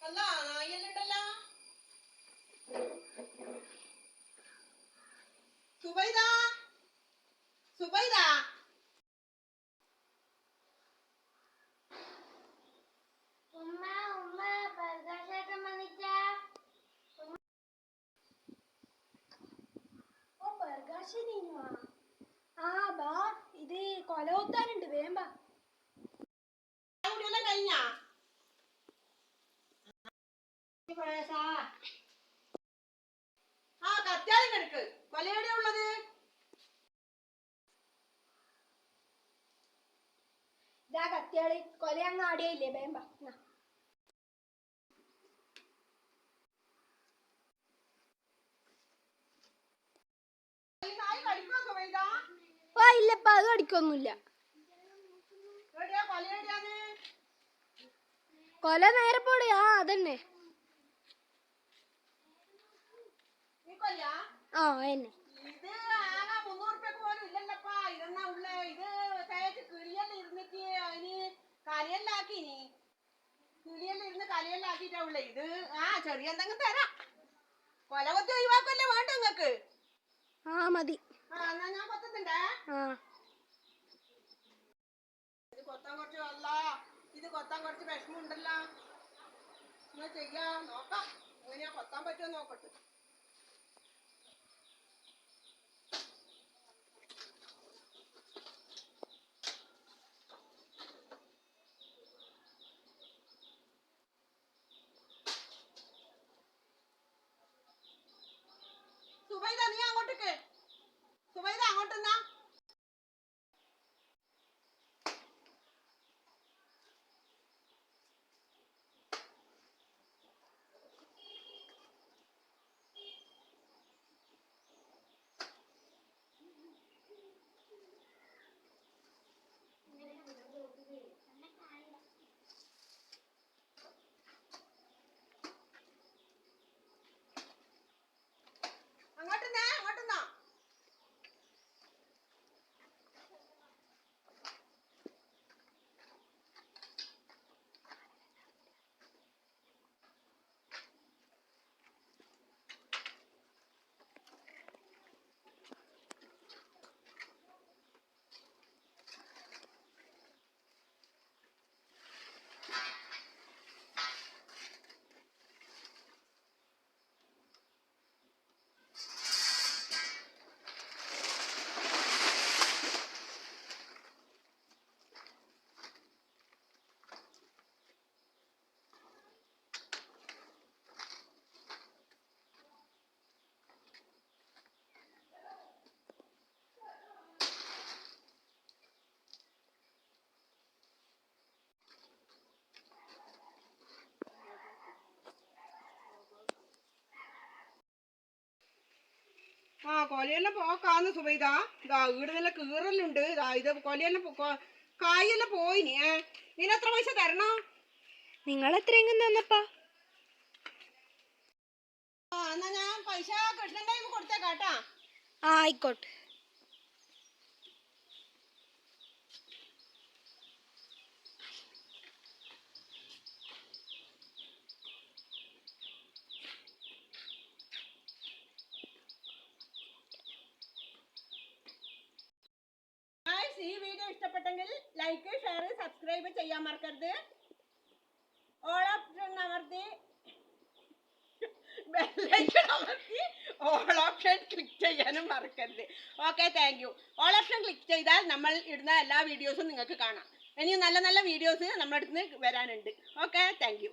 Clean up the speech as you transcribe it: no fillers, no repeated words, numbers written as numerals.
അല്ല നായല്ലുണ്ടല്ലോ. സുബൈദ സുബൈദ ഉമ്മ ഉമ്മ പ്രകാശേട്ടൻ വന്നിട്ട. ഓ പ്രകാശനീനുവാ. ആ ബാ ഇത് കൊല കൊത്താനുണ്ട്, വേമ്പ കഴിഞ്ഞ ആ കത്യാലും കിടക്ക്. കൊല എവിടെയാ ഉള്ളത്? ഇതാ കത്തിയാള്. കൊല അങ്ങ് ആടിയയില്ലേ, വേമ്പ. ഇല്ലപ്പ അത് കടിക്കൊന്നുമില്ല. കൊല നേരെ പോടെ. ആ അതന്നെ. ആ എന്നെ ഇത് ആകെ 300 പോലും ഇല്ലല്ലപ്പാ. ഇതെന്നാ ഉള്ളേ? ഇത് കിളിയെല്ലാം ഇരുന്നിട്ട് അതിന് കലയെല്ലാക്കിനി. കിളിയെല്ലാം ഇരുന്ന് കലയെല്ലാക്കിട്ടാ ഉള്ളേ. ഇത് ചെറിയ എന്തെങ്കിലും തരാം. കൊല കൊത്തി ഒഴിവാക്കല്ലേ വേണ്ട നിങ്ങക്ക്? ആ മതി. എന്നാ ഞാൻ കൊത്തുന്നുണ്ടേ. ഇത് കൊത്താൻ കുറച്ച് ഇത് കൊത്താൻ കുറച്ച് വിഷമമുണ്ടല്ലോ. എന്നാ ചെയ്യാ നോക്കാം. എങ്ങനെയാ കൊത്താൻ പറ്റുമോ നോക്കട്ടെ. സുബൈദ നീ അങ്ങോട്ടേക്ക്. സുബൈദ അങ്ങോട്ടെന്നാ. അങ്ങോട്ടെന്നാ. കൊലയെല്ലാം പോക്കാന്ന് സുബൈദ. വീടിനെല്ലാം കീറലുണ്ട്. ഇത് കൊലയെല്ലാം കായെല്ലാം പോയിനി. ഇതിനെത്ര പൈസ തരണോ? നിങ്ങൾ എത്രയെങ്കിലും തന്നപ്പാ. എന്നാ ഞാൻ പൈസ കൃഷ്ണൻ ടൈം കൊടുത്തേക്കാട്ടാ. ആയിക്കോട്ടെ. ഈ വീഡിയോ ഇഷ്ടപ്പെട്ടെങ്കിൽ ലൈക്ക്, ഷെയർ, സബ്സ്ക്രൈബ് ചെയ്യാൻ മറക്കരുത്. ഓൾ ഓപ്ഷൻ അമർത്തി ബെല്ലൈക്കൺ അമർത്തി ഓൾ ഓപ്ഷൻ ക്ലിക്ക് ചെയ്യാനും മറക്കരുത്. Okay, thank you. All option click ചെയ്താൽ നമ്മൾ ഇടുന്ന എല്ലാ വീഡിയോസും നിങ്ങൾക്ക് കാണാം. ഇനിയും നല്ല നല്ല വീഡിയോസ് നമ്മുടെ അടുത്ത് വരാനുണ്ട്. Okay, thank you.